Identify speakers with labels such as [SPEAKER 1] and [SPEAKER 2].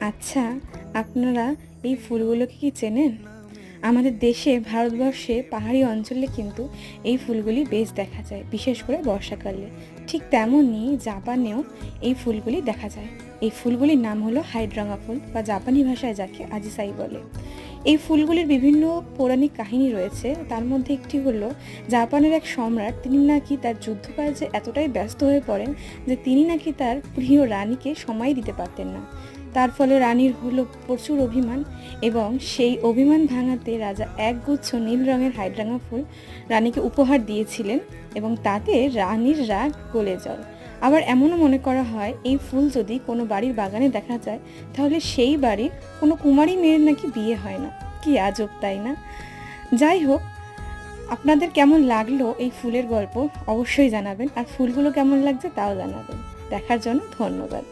[SPEAKER 1] আচ্ছা, আপনারা এই ফুলগুলোকে কি চেনেন? আমাদের দেশে ভারতবর্ষে পাহাড়ি অঞ্চলে কিন্তু এই ফুলগুলি বেশ দেখা যায়, বিশেষ করে বর্ষাকালে। ঠিক তেমনই জাপানেও এই ফুলগুলি দেখা যায়। এই ফুলগুলির নাম হলো হাইড্রাঙ্গা ফুল বা জাপানি ভাষায় যাকে আজিসাই বলে। এই ফুলগুলির বিভিন্ন পৌরাণিক কাহিনী রয়েছে। তার মধ্যে একটি হলো জাপানের এক সম্রাট, তিনি নাকি তার যুদ্ধকার্যে এতটাই ব্যস্ত হয়ে পড়েন যে তিনি নাকি তার প্রিয় রানীকে সময় দিতে পারতেন না। তার ফলে রানীর হলো প্রচুর অভিমান, এবং সেই অভিমান ভাঙাতে রাজা একগুচ্ছ নীল রঙের হাইড্রাঙ্গা ফুল রানীকে উপহার দিয়েছিলেন, এবং তাতে রানীর রাগ গলে যায়। আবার এমনও মনে করা হয় এই ফুল যদি কোনো বাড়ির বাগানে দেখা যায়, তাহলে সেই বাড়ির কোনো কুমারী মেয়ের নাকি বিয়ে হয় না। কি আজব, তাই না? যাই হোক, আপনাদের কেমন লাগলো এই ফুলের গল্প অবশ্যই জানাবেন, আর ফুলগুলো কেমন লাগছে তাও জানাবেন। দেখার জন্য ধন্যবাদ।